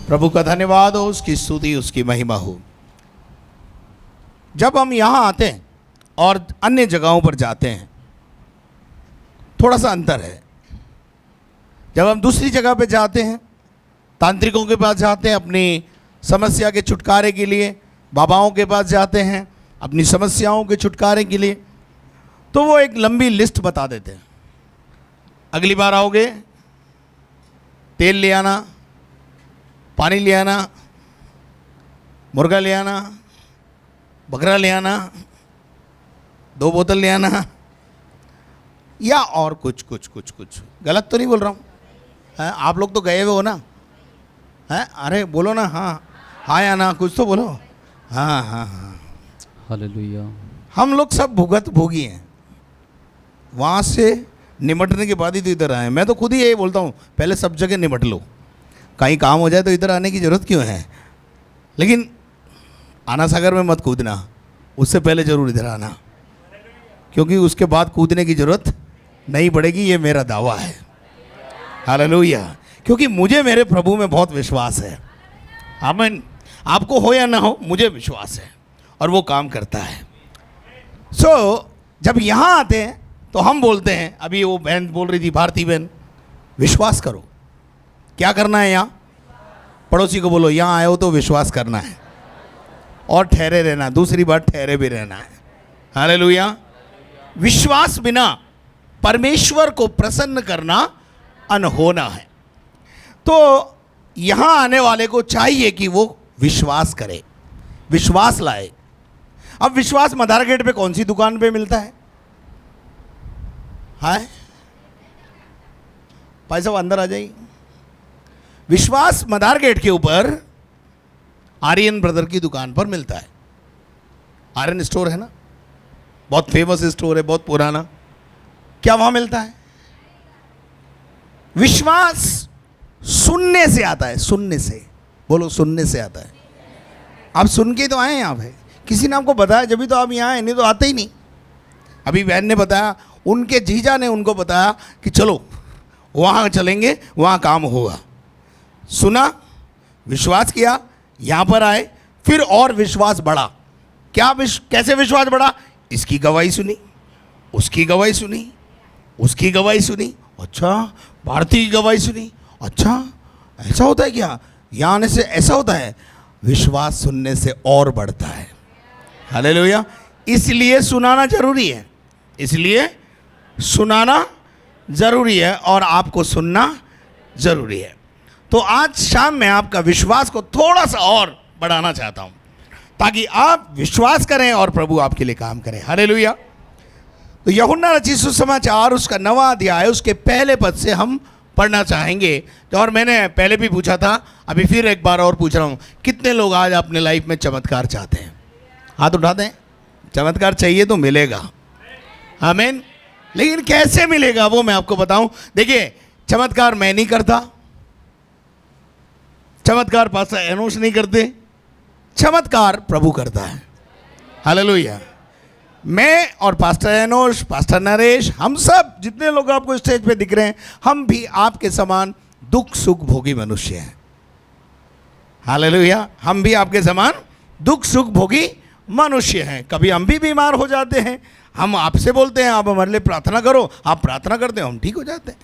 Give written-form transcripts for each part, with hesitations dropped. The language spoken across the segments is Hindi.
प्रभु का धन्यवाद हो, उसकी स्तुति, उसकी महिमा हो। जब हम यहाँ आते हैं और अन्य जगहों पर जाते हैं, थोड़ा सा अंतर है। जब हम दूसरी जगह पे जाते हैं, तांत्रिकों के पास जाते हैं अपनी समस्या के छुटकारे के लिए, बाबाओं के पास जाते हैं अपनी समस्याओं के छुटकारे के लिए, तो वो एक लंबी लिस्ट बता देते हैं। अगली बार आओगे तेल ले आना, पानी ले आना, मुर्गा ले आना, बकरा ले आना, 2 बोतल ले आना, या और कुछ कुछ कुछ कुछ। गलत तो नहीं बोल रहा हूँ? आप लोग तो गए हुए हो ना? हैं? अरे बोलो ना, हाँ हाँ या ना, कुछ तो बोलो। हाँ हाँ हाँ, हालेलुया। हम लोग सब भोगी हैं। वहाँ से निमटने के बाद ही तो इधर आए। मैं तो खुद ही यही बोलता हूँ, पहले सब जगह निमट लो, कहीं काम हो जाए तो इधर आने की ज़रूरत क्यों है? लेकिन आना सागर में मत कूदना, उससे पहले ज़रूर इधर आना, क्योंकि उसके बाद कूदने की ज़रूरत नहीं पड़ेगी। ये मेरा दावा है। हालेलुया। क्योंकि मुझे मेरे प्रभु में बहुत विश्वास है। आमीन। आपको हो या ना हो, मुझे विश्वास है और वो काम करता है। जब यहाँ आते हैं तो हम बोलते हैं, अभी वो बहन बोल रही थी, भारती बहन, विश्वास करो। क्या करना है यहाँ? पड़ोसी को बोलो, यहाँ आए हो तो विश्वास करना है और ठहरे रहना। दूसरी बात, ठहरे भी रहना है। हालेलुया। विश्वास बिना परमेश्वर को प्रसन्न करना अनहोना है। तो यहाँ आने वाले को चाहिए कि वो विश्वास करे, विश्वास लाए। अब विश्वास मदार गेट पे कौन सी दुकान पे मिलता है? हाय भाई साहब, अंदर आ जाइए। विश्वास मदार गेट के ऊपर आर्यन ब्रदर की दुकान पर मिलता है। आर्यन स्टोर है ना, बहुत फेमस स्टोर है, बहुत पुराना। क्या वहां मिलता है? विश्वास सुनने से आता है। सुनने से, बोलो, सुनने से आता है। आप सुन के तो आए हैं यहाँ पे, किसी ने आपको बताया जब भी तो आप यहाँ आए, नहीं तो आते ही नहीं। अभी बहन ने बताया, उनके जीजा ने उनको बताया कि चलो वहाँ चलेंगे, वहाँ काम होगा। सुना, विश्वास किया, यहाँ पर आए, फिर और विश्वास बढ़ा। कैसे विश्वास बढ़ा? इसकी गवाही सुनी, उसकी गवाही सुनी, उसकी गवाही सुनी, अच्छा भारती की गवाही सुनी, अच्छा ऐसा होता है क्या, यहाँ आने से ऐसा होता है। विश्वास सुनने से और बढ़ता है। हालेलुया। इसलिए सुनाना जरूरी है, इसलिए सुनाना जरूरी है और आपको सुनना जरूरी है। तो आज शाम में आपका विश्वास को थोड़ा सा और बढ़ाना चाहता हूं, ताकि आप विश्वास करें और प्रभु आपके लिए काम करें। हालेलुया। तो यूहन्ना रचित सुसमाचार उसका 9वां अध्याय उसके पहले पद से हम पढ़ना चाहेंगे। तो और मैंने पहले भी पूछा था, अभी फिर एक बार और पूछ रहा हूँ, कितने लोग आज अपने लाइफ में चमत्कार चाहते हैं? हाथ उठा दें। चमत्कार चाहिए तो मिलेगा। आमीन। लेकिन कैसे मिलेगा वो मैं आपको बताऊं। देखिए, चमत्कार मैं नहीं करता, चमत्कार पास्टर एनोश नहीं करते, चमत्कार प्रभु करता है। हालेलुया। मैं और पास्टर एनोश, पास्टर नरेश, हम सब जितने लोग आपको स्टेज पे दिख रहे हैं, हम भी आपके समान दुख सुख भोगी मनुष्य हैं। हालेलुया। हम भी आपके समान दुख सुख भोगी मनुष्य हैं। कभी हम भी बीमार हो जाते हैं, हम आपसे बोलते हैं आप हमारे लिए प्रार्थना करो, आप प्रार्थना करते हो, हम ठीक हो जाते हैं।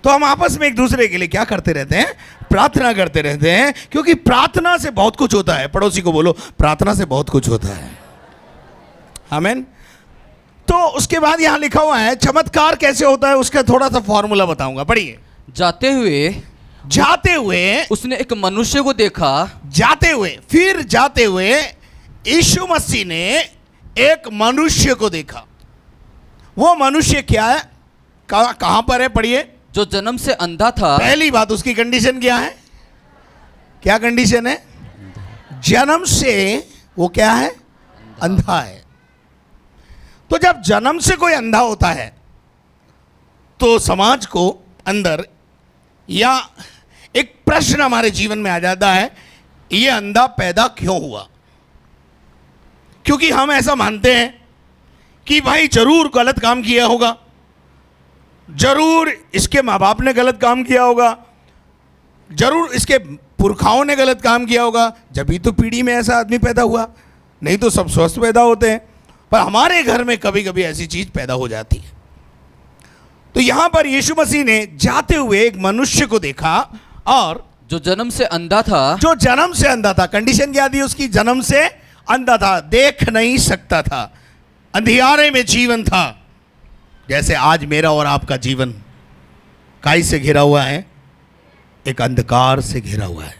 तो हम आपस में एक दूसरे के लिए क्या करते रहते हैं? प्रार्थना करते रहते हैं, क्योंकि प्रार्थना से बहुत कुछ होता है। पड़ोसी को बोलो, प्रार्थना से बहुत कुछ होता है। आमीन। तो उसके बाद यहां लिखा हुआ है चमत्कार कैसे होता है, उसका थोड़ा सा फॉर्मूला बताऊंगा। पढ़िए। जाते हुए उसने एक मनुष्य को देखा। जाते हुए यीशु मसीह ने एक मनुष्य को देखा। वो मनुष्य क्या है, कहां पर है? पढ़िए। जो जन्म से अंधा था। पहली बात, उसकी कंडीशन क्या है? क्या कंडीशन है? जन्म से वो क्या है? अंधा है। तो जब जन्म से कोई अंधा होता है तो समाज को अंदर या एक प्रश्न हमारे जीवन में आ जाता है, ये अंधा पैदा क्यों हुआ? क्योंकि हम ऐसा मानते हैं कि भाई जरूर गलत काम किया होगा, जरूर इसके माँ बाप ने गलत काम किया होगा, जरूर इसके पुरखाओं ने गलत काम किया होगा, जब भी तो पीढ़ी में ऐसा आदमी पैदा हुआ, नहीं तो सब स्वस्थ पैदा होते हैं। पर हमारे घर में कभी कभी ऐसी चीज पैदा हो जाती है। तो यहां पर यीशु मसीह ने जाते हुए एक मनुष्य को देखा, और जो जन्म से अंधा था, जो जन्म से अंधा था, कंडीशन क्या दी उसकी, जन्म से अंधा था, देख नहीं सकता था, अंधियारे में जीवन था। जैसे आज मेरा और आपका जीवन काई से घिरा हुआ है, एक अंधकार से घिरा हुआ है।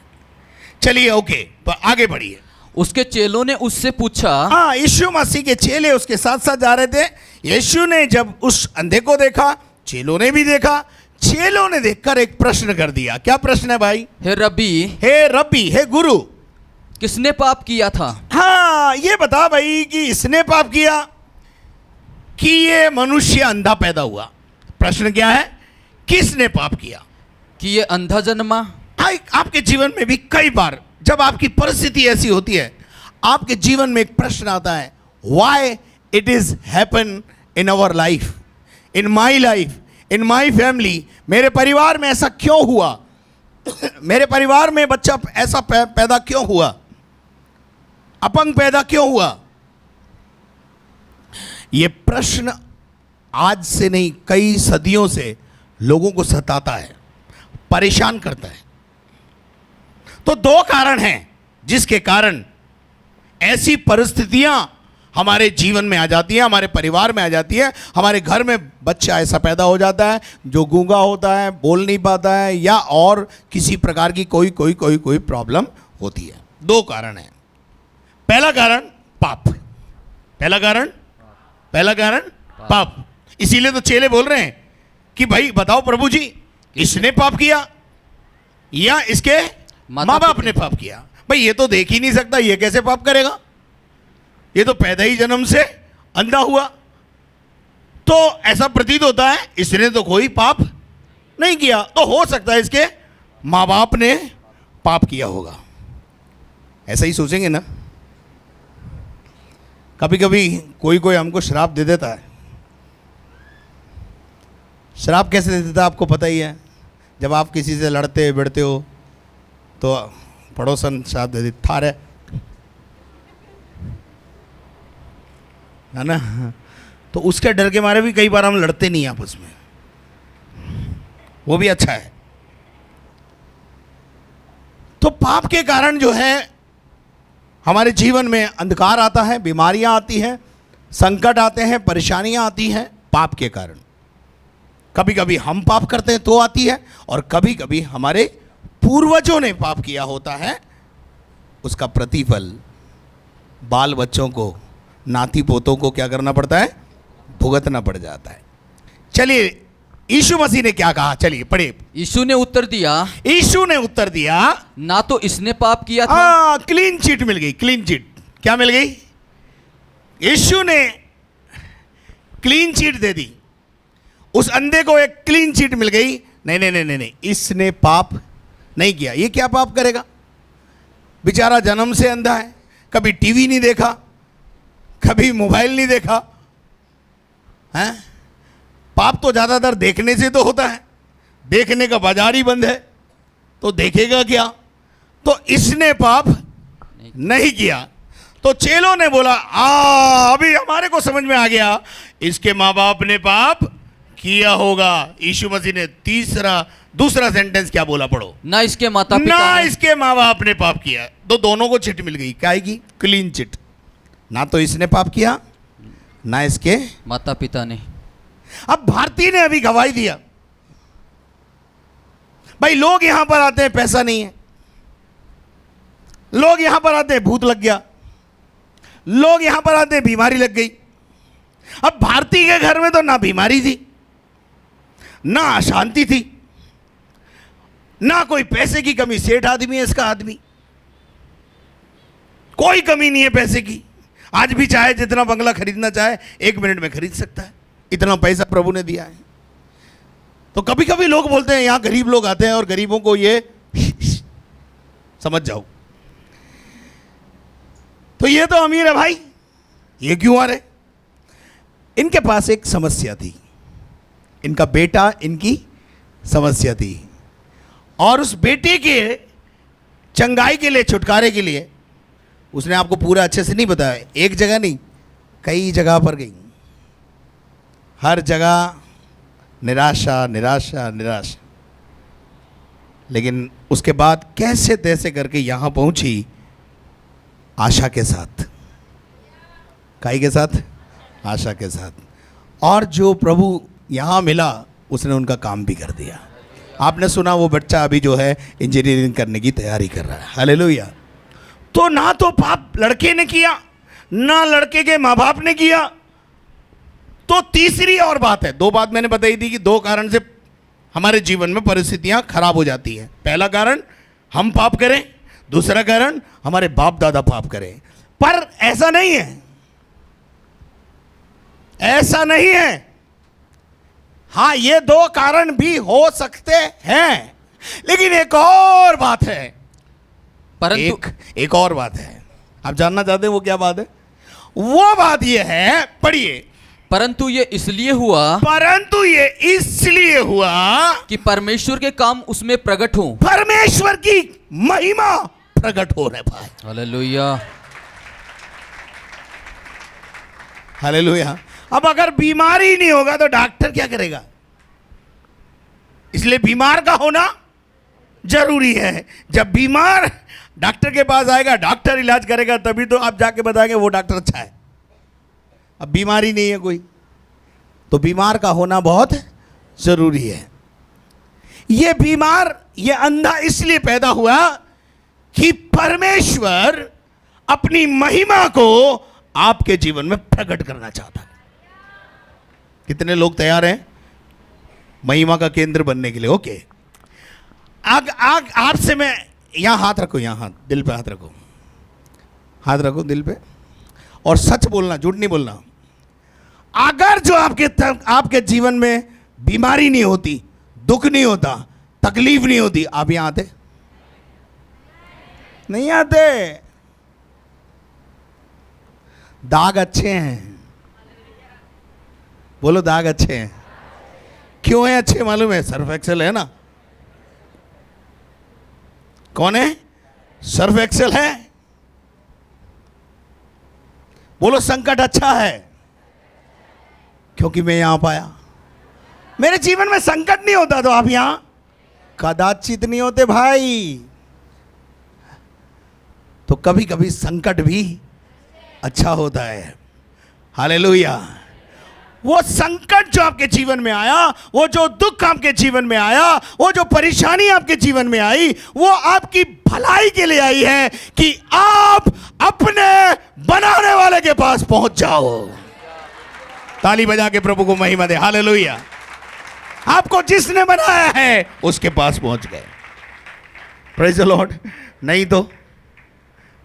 चलिए ओके, पर आगे बढ़िए। उसके चेलों ने उससे पूछा, हाँ, यीशु मसीह के चेले उसके साथ साथ जा रहे थे। यीशु ने जब उस अंधे को देखा, चेलों ने भी देखा। चेलों ने देखकर एक प्रश्न कर दिया। क्या प्रश्न है भाई? हे रब्बी, हे रब्बी, हे गुरु, किसने पाप किया था? हाँ, ये बता भाई कि इसने पाप किया कि ये मनुष्य अंधा पैदा हुआ। प्रश्न क्या है? किसने पाप किया कि ये अंधा जन्मा? आपके जीवन में भी कई बार जब आपकी परिस्थिति ऐसी होती है, आपके जीवन में एक प्रश्न आता है, why it is happen in our life, in my life, in my family. मेरे परिवार में ऐसा क्यों हुआ? मेरे परिवार में बच्चा ऐसा पैदा क्यों हुआ? अपंग पैदा क्यों हुआ? यह प्रश्न आज से नहीं, कई सदियों से लोगों को सताता है, परेशान करता है। तो दो कारण हैं जिसके कारण ऐसी परिस्थितियां हमारे जीवन में आ जाती हैं, हमारे परिवार में आ जाती है। हमारे घर में बच्चा ऐसा पैदा हो जाता है जो गूंगा होता है, बोल नहीं पाता है, या और किसी प्रकार की कोई प्रॉब्लम होती है। दो कारण हैं। पहला कारण पाप, पहला कारण पाप। इसीलिए तो चेले बोल रहे हैं कि भाई बताओ प्रभु जी, इसने पाप किया या इसके माँ बाप ने पाप किया? भाई ये तो देख ही नहीं सकता, ये कैसे पाप करेगा? ये तो पैदा ही जन्म से अंधा हुआ। तो ऐसा प्रतीत होता है इसने तो कोई पाप नहीं किया, तो हो सकता है इसके माँ बाप ने पाप किया होगा। ऐसा ही सोचेंगे ना? कभी कभी कोई हमको श्राप दे देता है। श्राप कैसे दे देता है आपको पता ही है। जब आप किसी से लड़ते भिड़ते हो तो पड़ोसन श्राप दे देता, थारे, है ना? तो उसके डर के मारे भी कई बार हम लड़ते नहीं आपस में, वो भी अच्छा है। तो पाप के कारण जो है हमारे जीवन में अंधकार आता है, बीमारियां आती हैं, संकट आते हैं, परेशानियां आती हैं पाप के कारण। कभी कभी हम पाप करते हैं तो आती है, और कभी कभी हमारे पूर्वजों ने पाप किया होता है, उसका प्रतिफल बाल बच्चों को, नाती पोतों को क्या करना पड़ता है? भुगतना पड़ जाता है। चलिए यीशु मसीह ने क्या कहा, चलिए पढ़े। यीशु ने उत्तर दिया, ना तो इसने पाप किया था। क्लीन चिट मिल गई, क्लीन चिट। क्या मिल गई? यीशु ने क्लीन चिट दे दी, उस अंधे को एक क्लीन चिट मिल गई। नहीं, इसने पाप नहीं किया। ये क्या पाप करेगा? बेचारा जन्म से अंधा है, कभी टीवी नहीं देखा, कभी मोबाइल नहीं देखा है। पाप तो ज्यादातर देखने से तो होता है, देखने का बाजार ही बंद है, तो देखेगा क्या? तो इसने पाप नहीं किया। तो चेलों ने बोला, अभी हमारे को समझ में आ गया, इसके माँ बाप ने पाप किया होगा। यीशु मसीह ने दूसरा सेंटेंस क्या बोला, पढ़ो। ना इसके माता पिता ना ने, इसके माँ बाप ने पाप किया। तो दोनों को चिट मिल गई, क्या आएगी? Clean chit. ना तो इसने पाप किया, ना इसके माता पिता ने। अब भारती ने अभी गवाही दिया, भाई लोग यहां पर आते हैं पैसा नहीं है, लोग यहां पर आते हैं भूत लग गया, लोग यहां पर आते हैं बीमारी लग गई। अब भारती के घर में तो ना बीमारी थी, ना अशांति थी, ना कोई पैसे की कमी। सेठ आदमी है इसका आदमी, कोई कमी नहीं है पैसे की। आज भी चाहे जितना बंगला खरीदना चाहे 1 मिनट में खरीद सकता है, इतना पैसा प्रभु ने दिया है। तो कभी कभी लोग बोलते हैं यहां गरीब लोग आते हैं और गरीबों को ये समझ जाओ, तो ये तो अमीर है भाई, ये क्यों आ रहे? इनके पास एक समस्या थी, इनका बेटा इनकी समस्या थी, और उस बेटे के चंगाई के लिए, छुटकारे के लिए उसने आपको पूरा अच्छे से नहीं बताया, एक जगह नहीं कई जगह पर गई, हर जगह निराशा निराशा निराशा, लेकिन उसके बाद कैसे तैसे करके यहाँ पहुंची आशा के साथ। काई के साथ? आशा के साथ। और जो प्रभु यहाँ मिला उसने उनका काम भी कर दिया। आपने सुना वो बच्चा अभी जो है इंजीनियरिंग करने की तैयारी कर रहा है। हालेलुया। तो ना तो पाप लड़के ने किया, ना लड़के के माँ बाप ने किया। तो तीसरी और बात है, दो बात मैंने बताई थी कि दो कारण से हमारे जीवन में परिस्थितियां खराब हो जाती हैं। पहला कारण हम पाप करें, दूसरा कारण हमारे बाप दादा पाप करें। पर ऐसा नहीं है, ऐसा नहीं है। हाँ, ये दो कारण भी हो सकते हैं, लेकिन एक और बात है, परंतु एक और बात है। आप जानना चाहते हैं वो क्या बात है? वो बात ये है, पढ़िए। परंतु ये इसलिए हुआ, परंतु ये इसलिए हुआ कि परमेश्वर के काम उसमें प्रकट हो, परमेश्वर की महिमा प्रकट हो रहे भाई। हालेलुया। हालेलुया। अब अगर बीमारी नहीं होगा तो डॉक्टर क्या करेगा? इसलिए बीमार का होना जरूरी है। जब बीमार डॉक्टर के पास आएगा, डॉक्टर इलाज करेगा, तभी तो आप जाके बताएंगे वो डॉक्टर अच्छा है। अब बीमारी नहीं है कोई, तो बीमार का होना बहुत जरूरी है। ये बीमार, ये अंधा इसलिए पैदा हुआ कि परमेश्वर अपनी महिमा को आपके जीवन में प्रकट करना चाहता है। कितने लोग तैयार हैं महिमा का केंद्र बनने के लिए? ओके। आपसे मैं, यहां हाथ रखो, यहां हाथ, दिल पे हाथ रखो, हाथ रखो दिल पे, और सच बोलना, झूठ नहीं बोलना। अगर जो आपके जीवन में बीमारी नहीं होती, दुख नहीं होता, तकलीफ नहीं होती, आप यहां आते? नहीं आते। दाग अच्छे हैं, बोलो दाग अच्छे हैं। क्यों है अच्छे मालूम है? सर्फ एक्सेल है ना। कौन है? सर्फ एक्सेल है। बोलो संकट अच्छा है क्योंकि मैं यहां पाया। मेरे जीवन में संकट नहीं होता तो आप यहां कदाचित नहीं होते भाई। तो कभी कभी संकट भी अच्छा होता है। हालेलुया। वो संकट जो आपके जीवन में आया, वो जो दुख आपके जीवन में आया, वो जो परेशानी आपके जीवन में आई, वो आपकी भलाई के लिए आई है कि आप अपने बनाने वाले के पास पहुंच जाओ। ताली बजा के प्रभु को महिमा दे। हालेलुया। आपको जिसने बनाया है उसके पास पहुंच गए। Praise the Lord. नहीं तो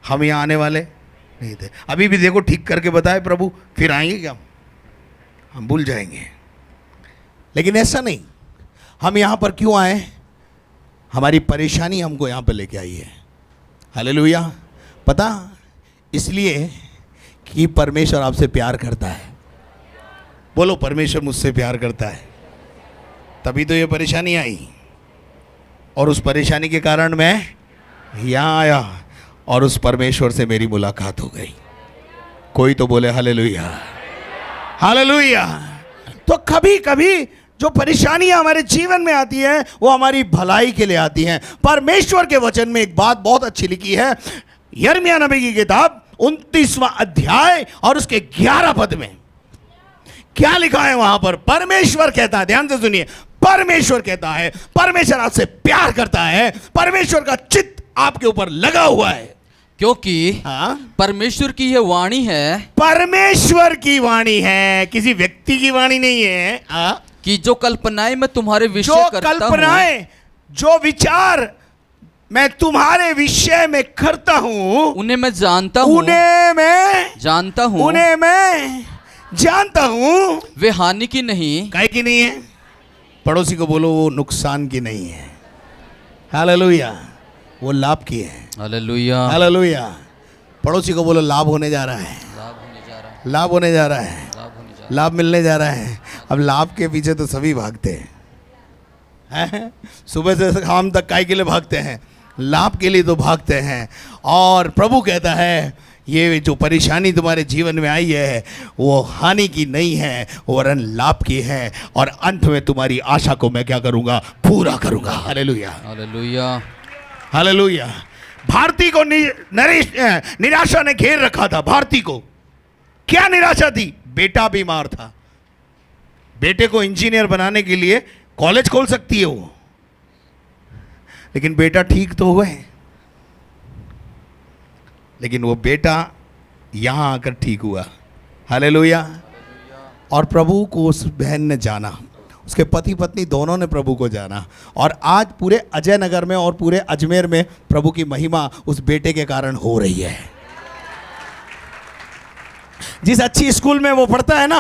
हम यहां आने वाले नहीं थे। अभी भी देखो ठीक करके बताए प्रभु, फिर आएंगे क्या? हम भूल जाएंगे। लेकिन ऐसा नहीं। हम यहां पर क्यों आए? हमारी परेशानी हमको यहां पर लेके आई है। हालेलुया। पता? इसलिए कि परमेश्वर आपसे प्यार करता है। बोलो परमेश्वर मुझसे प्यार करता है, तभी तो ये परेशानी आई। और उस परेशानी के कारण मैं यहां आया और उस परमेश्वर से मेरी मुलाकात हो गई। कोई तो बोले हालेलुया। हालेलुया। तो कभी कभी जो परेशानियां हमारे जीवन में आती हैं वो हमारी भलाई के लिए आती हैं। परमेश्वर के वचन में एक बात बहुत अच्छी लिखी है, यिर्मयाह नबी की किताब 29वां अध्याय और उसके 11 पद में क्या लिखा है वहां पर? परमेश्वर कहता है, ध्यान से सुनिए, परमेश्वर कहता है, परमेश्वर आपसे प्यार करता है, परमेश्वर का चित्त आपके ऊपर लगा हुआ है, क्योंकि परमेश्वर की यह वाणी है, परमेश्वर की वाणी है, किसी व्यक्ति की वाणी नहीं है, कि जो कल्पनाएं मैं तुम्हारे विषय जो करता हूं, कल्पनाएं, जो विचार मैं तुम्हारे विषय में करता हूं, उन्हें मैं जानता हूं, उन्हें मैं जानता हूं, उन्हें मैं जानता हूं। वे हानि की नहीं, काहे की नहीं है? पड़ोसी को बोलो वो नुकसान की नहीं है। हालेलुया। वो लाभ की है। हालेलुया। हालेलुया। पड़ोसी को बोलो लाभ होने जा रहा है, लाभ होने जा रहा है, लाभ होने जा रहा है, लाभ होने जा रहा है। लाभ मिलने जा रहा है। अब लाभ के पीछे तो सभी भागते हैं, हैं? सुबह से शाम तक काय के लिए भागते हैं? लाभ के लिए तो भागते हैं। और प्रभु कहता है ये जो परेशानी तुम्हारे जीवन में आई है वो हानि की नहीं है, वरन लाभ की है, और अंत में तुम्हारी आशा को मैं क्या करूंगा? पूरा करूंगा। Hallelujah, hallelujah, hallelujah. भारती को निराशा ने घेर रखा था। भारती को क्या निराशा थी? बेटा बीमार था। बेटे को इंजीनियर बनाने के लिए कॉलेज खोल सकती है वो, लेकिन बेटा ठीक तो हुआ है, लेकिन वो बेटा यहां आकर ठीक हुआ। हालेलुया। और प्रभु को उस बहन ने जाना, उसके पति पत्नी दोनों ने प्रभु को जाना, और आज पूरे अजय नगर में और पूरे अजमेर में प्रभु की महिमा उस बेटे के कारण हो रही है। जिस अच्छी स्कूल में वो पढ़ता है ना,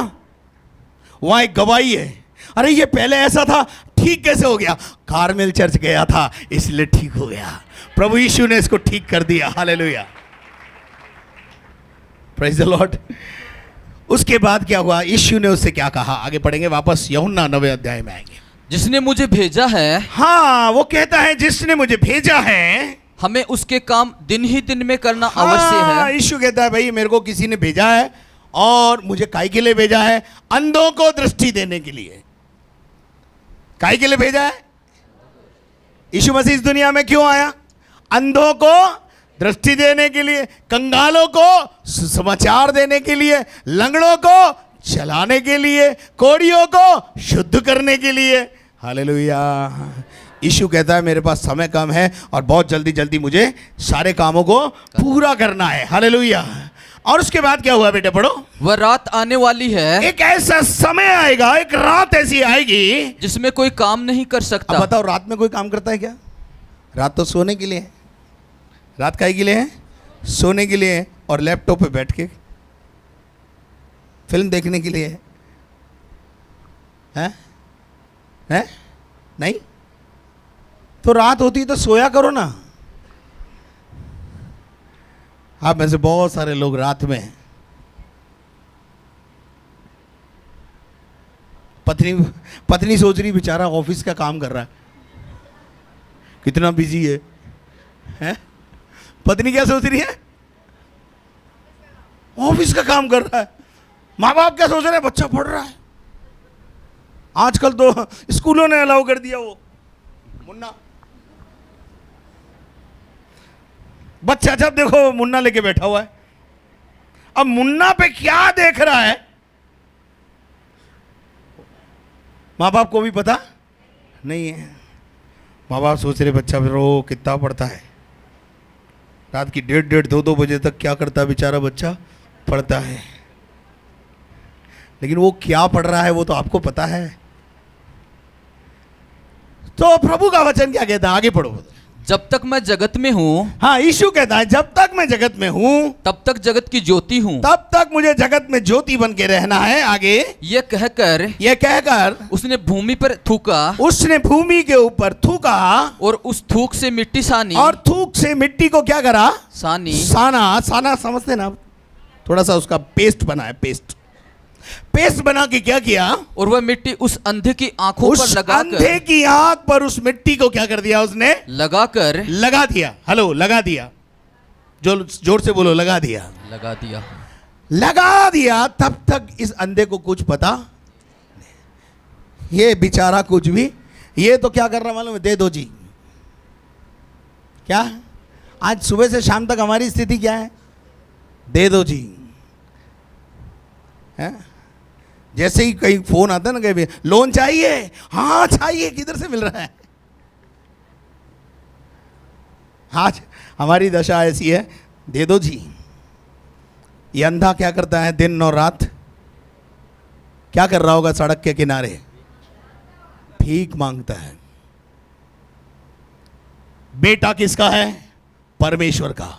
वहां एक गवाही है, अरे ये पहले ऐसा था, ठीक कैसे हो गया? कारमेल चर्च गया था इसलिए ठीक हो गया। प्रभु यीशु ने इसको ठीक कर दिया। Hallelujah, praise the Lord. उसके बाद क्या हुआ? यीशु ने उससे क्या कहा? आगे पढ़ेंगे, वापस यूहन्ना 9वें अध्याय में आएंगे। जिसने मुझे भेजा है, हाँ, वो कहता है जिसने मुझे भेजा है, हमें उसके काम दिन ही दिन में करना अवश्य है। यीशु कहता है भाई मेरे को किसी ने भेजा है, और मुझे काय के लिए भेजा है? अंधों को दृष्टि देने के लिए। काय के लिए भेजा है? यीशु मसीह इस दुनिया में क्यों आया? अंधों को दृष्टि देने के लिए, कंगालों को सुसमाचार देने के लिए, लंगड़ों को चलाने के लिए, कोढ़ियों को शुद्ध करने के लिए। हालेलुया। यीशु कहता है मेरे पास समय कम है और बहुत जल्दी जल्दी मुझे सारे कामों को पूरा करना है। हालेलुया। और उसके बाद क्या हुआ बेटे? पढ़ो। वह रात आने वाली है, एक ऐसा समय आएगा, एक रात ऐसी आएगी जिसमें कोई काम नहीं कर सकता। अब बताओ, रात में कोई काम करता है क्या? रात तो सोने के लिए है। रात काहे के लिए है? सोने के लिए है, और लैपटॉप पे बैठ के फिल्म देखने के लिए है? हैं? नहीं तो रात होती तो सोया करो ना। आप में से बहुत सारे लोग रात में पत्नी सोच रही बेचारा ऑफिस का काम कर रहा है, कितना बिजी है, हैं? पत्नी क्या सोच रही है? ऑफिस का काम कर रहा है। माँ बाप क्या सोच रहे हैं? बच्चा पढ़ रहा है। आजकल तो स्कूलों ने अलाउ कर दिया वो मुन्ना, बच्चा जब देखो मुन्ना लेके बैठा हुआ है। अब मुन्ना पे क्या देख रहा है माँ बाप को भी पता नहीं है। माँ बाप सोच रहे बच्चा रो कितना पढ़ता है, रात की 1:30 2 बजे तक क्या करता है बेचारा बच्चा? पढ़ता है। लेकिन वो क्या पढ़ रहा है वो तो आपको पता है। तो प्रभु का वचन क्या कहता है? आगे पढ़ो। जब तक मैं जगत में हूँ, हाँ, यीशु कहता है जब तक मैं जगत में हूँ तब तक जगत की ज्योति हूँ। तब तक मुझे जगत में ज्योति बन के रहना है। आगे ये कहकर उसने भूमि पर थूका, उसने भूमि के ऊपर थूका, और उस थूक से मिट्टी सानी, और थूक से मिट्टी को क्या करा? सानी। साना समझते ना? थोड़ा सा उसका पेस्ट बनाया, पेस्ट बना के क्या किया? और वह मिट्टी उस अंधे की आंखों पर लगाकर, अंधे की आंख पर उस मिट्टी को क्या कर दिया? उसने लगा दिया। हेलो, लगा दिया। जो जोर से बोलो, लगा दिया। लगा दिया। तब तक इस अंधे को कुछ पता, ये बेचारा कुछ भी, ये तो क्या कर रहा मालूम है? दे दो जी। क्या आज सुबह से शाम तक हमारी स्थिति क्या है? दे दो जी। है? जैसे ही कहीं फोन आता है ना, कहीं लोन चाहिए, हाँ चाहिए, किधर से मिल रहा है? आज हमारी दशा ऐसी है, दे दो जी। ये अंधा क्या करता है? दिन और रात क्या कर रहा होगा? सड़क के किनारे भीख मांगता है। बेटा किसका है? परमेश्वर का।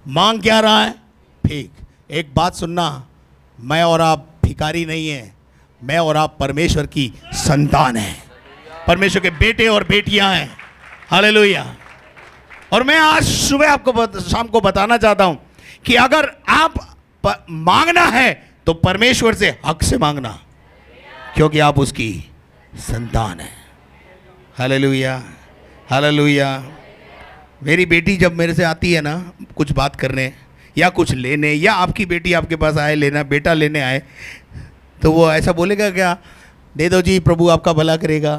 मांग क्या रहा है? भीख। एक बात सुनना, मैं और आप भिखारी नहीं है, मैं और आप परमेश्वर की संतान हैं, परमेश्वर के बेटे और बेटियां हैं। हालेलुया। और मैं आज सुबह आपको शाम को बताना चाहता हूं कि अगर आप मांगना है तो परमेश्वर से हक से मांगना, क्योंकि आप उसकी संतान हैं। Hallelujah, hallelujah. मेरी बेटी जब मेरे से आती है ना कुछ बात करने या कुछ लेने, या आपकी बेटी आपके पास आए लेना, बेटा लेने आए, तो वो ऐसा बोलेगा क्या, दे दो जी प्रभु आपका भला करेगा।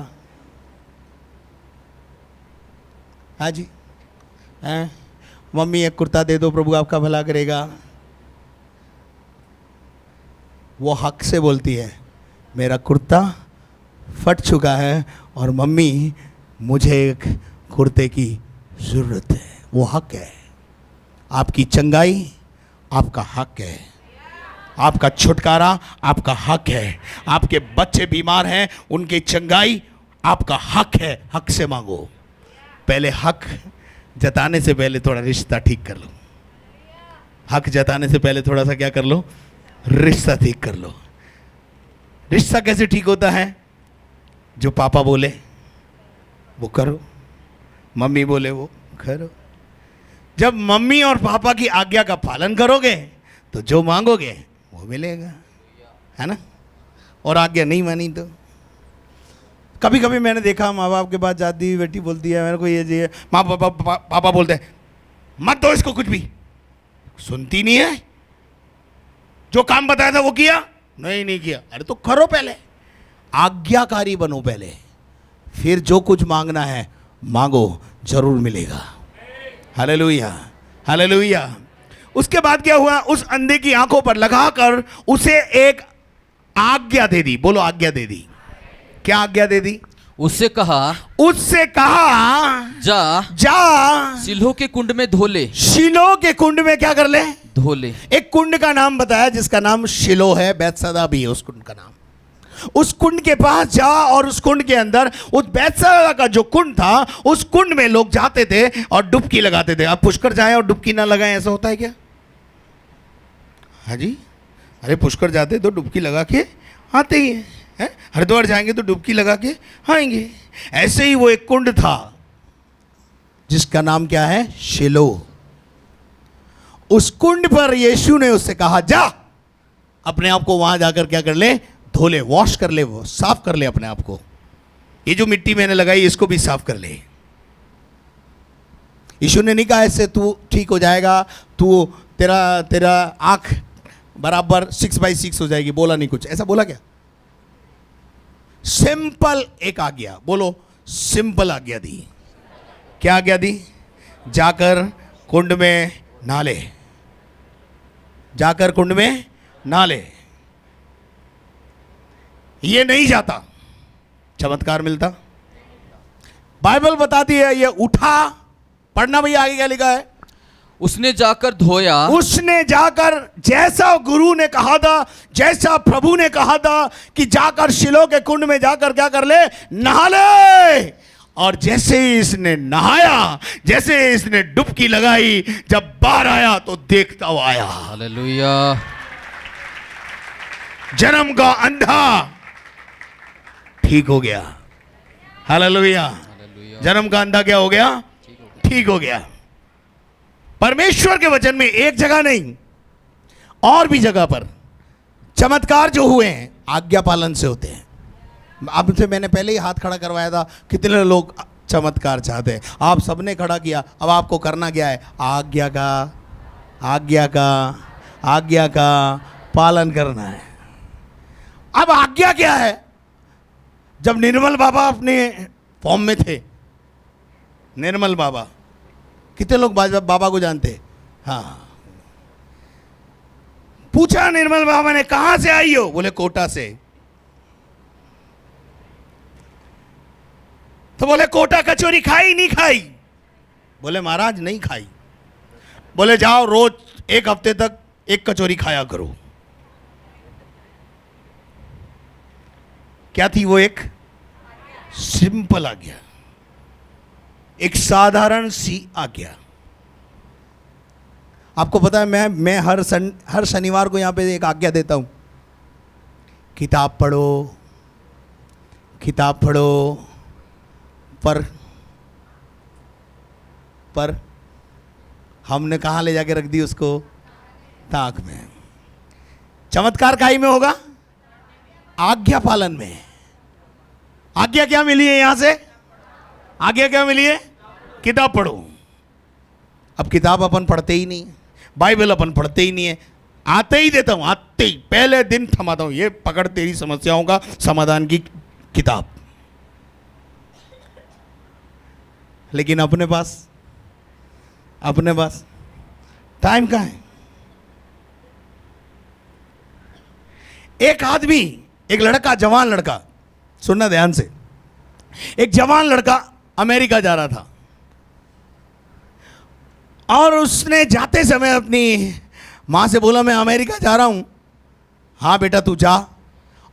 हाँ जी, हैं मम्मी एक कुर्ता दे दो प्रभु आपका भला करेगा। वो हक से बोलती है मेरा कुर्ता फट चुका है और मम्मी मुझे एक कुर्ते की ज़रूरत है। वो हक है। आपकी चंगाई आपका हक है, आपका छुटकारा आपका हक है, आपके बच्चे बीमार हैं उनकी चंगाई आपका हक है। हक से मांगो। पहले हक जताने से पहले थोड़ा रिश्ता ठीक कर लो। हक जताने से पहले थोड़ा सा क्या कर लो, रिश्ता ठीक कर लो। रिश्ता कैसे ठीक होता है, जो पापा बोले वो करो, मम्मी बोले वो करो। जब मम्मी और पापा की आज्ञा का पालन करोगे तो जो मांगोगे वो मिलेगा, है ना। और आज्ञा नहीं मानी तो कभी कभी मैंने देखा माँ बाप के पास जाती हुई बेटी बोलती है मेरे को ये चाहिए, माँ पापा बोलते हैं मत दो इसको कुछ भी, सुनती नहीं है। जो काम बताया था वो किया नहीं किया। अरे तो करो, पहले आज्ञाकारी बनो पहले, फिर जो कुछ मांगना है मांगो, जरूर मिलेगा। Hallelujah, hallelujah. उसके बाद क्या हुआ, उस अंधे की आंखों पर लगाकर उसे एक आज्ञा दे दी। बोलो आज्ञा दे दी। क्या आज्ञा दे दी? उससे कहा जा शिलोह के कुंड में धो ले। शिलोह के कुंड में क्या कर ले? धो ले। एक कुंड का नाम बताया जिसका नाम शिलोह है, बैतसदा भी है उस कुंड का नाम। उस कुंड के पास जा और उस कुंड के अंदर, उस बैतसदा का जो कुंड था उस कुंड में लोग जाते थे और डुबकी लगाते थे। आप पुष्कर जाएं और डुबकी ना लगाएं, ऐसा होता है क्या? हाँ जी, अरे पुष्कर जाते तो डुबकी लगा के आते ही हैं, हरिद्वार जाएंगे तो डुबकी लगा के आएंगे। ऐसे ही वो एक कुंड था जिसका नाम क्या है? शिलोह। उस कुंड पर यीशु ने उससे कहा जा अपने आप को वहां जाकर क्या कर ले? धो ले, वॉश कर ले, वो साफ कर ले अपने आप को। ये जो मिट्टी मैंने लगाई इसको भी साफ कर ले। यीशु ने नहीं कहा इससे तू ठीक हो जाएगा, तू तेरा आंख बराबर 6/6 हो जाएगी, बोला नहीं कुछ। ऐसा बोला क्या? सिंपल एक आज्ञा, बोलो सिंपल आज्ञा दी। क्या आज्ञा दी? जाकर कुंड में नहा ले, जाकर कुंड में नहा ले। ये नहीं जाता, चमत्कार मिलता। बाइबल बताती है ये उठा, पढ़ना भैया आगे क्या लिखा है? उसने जाकर धोया। उसने जाकर, जैसा गुरु ने कहा था, जैसा प्रभु ने कहा था कि जाकर शिलोह के कुंड में जाकर क्या कर ले? नहा ले। और जैसे ही इसने नहाया, जैसे ही इसने डुबकी लगाई, जब बाहर आया तो देखता हुआ आया। हालेलुया। जन्म का अंधा ठीक हो गया। हालेलुया। जन्म का अंधा क्या हो गया? ठीक हो गया। परमेश्वर के वचन में एक जगह नहीं, और भी जगह पर चमत्कार जो हुए हैं आज्ञा पालन से होते हैं। अब से मैंने पहले ही हाथ खड़ा करवाया था, कितने लोग चमत्कार चाहते हैं। आप सबने खड़ा किया, अब आपको करना क्या है? आज्ञा का पालन करना है। अब आज्ञा क्या है? जब निर्मल बाबा अपने फॉर्म में थे, निर्मल बाबा, कितने लोग बाबा को जानते? हाँ, पूछा निर्मल बाबा ने कहां से आई हो? बोले कोटा से। तो बोले कोटा कचौरी खाई नहीं खाई? बोले महाराज नहीं खाई। बोले जाओ रोज 1 हफ्ते तक 1 कचौरी खाया करो। क्या थी वो? एक सिंपल आज्ञा, एक साधारण सी आज्ञा। आपको पता है मैं हर शनिवार को यहां पे एक आज्ञा देता हूं, किताब पढ़ो। पर हमने कहां ले जाके रख दी उसको? ताक में। चमत्कार काई में होगा? आज्ञा पालन में। आज्ञा क्या मिली है यहां से? आज्ञा क्या मिली है? किताब पढ़ो। अब किताब अपन पढ़ते ही नहीं, बाइबल अपन पढ़ते ही नहीं है। आते ही देता हूं, आते ही पहले दिन थमाता हूं, ये पकड़ तेरी समस्याओं का समाधान की किताब। लेकिन अपने पास टाइम कहाँ है? एक आदमी, एक लड़का, जवान लड़का, सुनना ध्यान से, एक जवान लड़का अमेरिका जा रहा था और उसने जाते समय अपनी मां से बोला मैं अमेरिका जा रहा हूं। हाँ बेटा तू जा।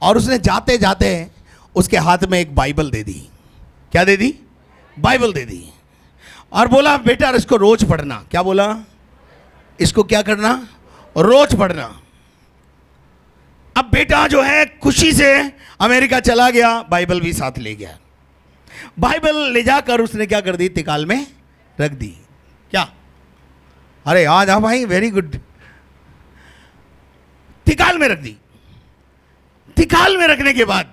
और उसने जाते जाते उसके हाथ में एक बाइबल दे दी। क्या दे दी? बाइबल दे दी। और बोला बेटा इसको रोज पढ़ना। क्या बोला? इसको क्या करना? रोज पढ़ना। अब बेटा जो है खुशी से अमेरिका चला गया, बाइबल भी साथ ले गया। बाइबल ले जाकर उसने क्या कर दी? तिकाल में रख दी। क्या? अरे आज हाँ भाई, वेरी गुड। तिकाल में रख दी। तिकाल में रखने के बाद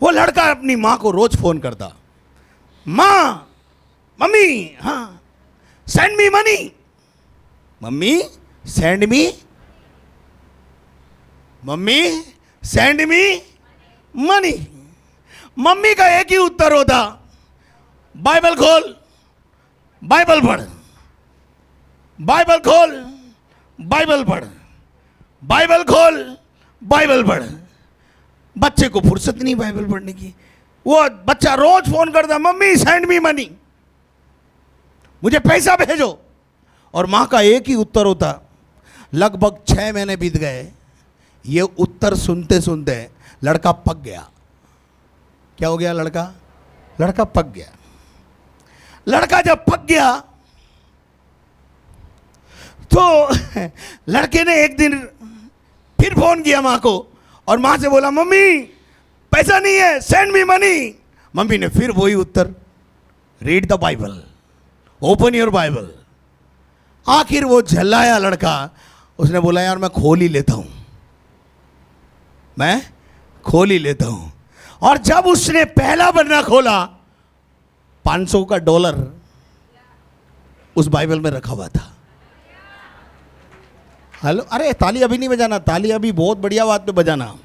वो लड़का अपनी मां को रोज फोन करता, मां, मम्मी, हाँ send me money, mummy send me, mummy send me money. Mummy का एक ही उत्तर होता, बाइबल खोल, बाइबल पढ़, बाइबल खोल, बाइबल पढ़, बाइबल खोल, बाइबल पढ़। बच्चे को फुर्सत नहीं बाइबल पढ़ने की। वो बच्चा रोज फोन करता, मम्मी सेंड मी मनी, मुझे पैसा भेजो। और मां का एक ही उत्तर होता। लगभग 6 महीने बीत गए, ये उत्तर सुनते सुनते लड़का पक गया। क्या हो गया? लड़का पक गया। लड़का जब पक गया तो लड़के ने एक दिन फिर फोन किया मां को और मां से बोला, मम्मी पैसा नहीं है, सेंड मी मनी। मम्मी ने फिर वही उत्तर, read the Bible, open your Bible. आखिर वो झल्लाया लड़का, उसने बोला यार मैं खोल ही लेता हूं, मैं खोल ही लेता हूं। और जब उसने पहला पन्ना खोला, $500 का डॉलर उस बाइबल में रखा हुआ था। हेलो, अरे ताली अभी नहीं बजाना, ताली अभी बहुत बढ़िया बात पे बजाना।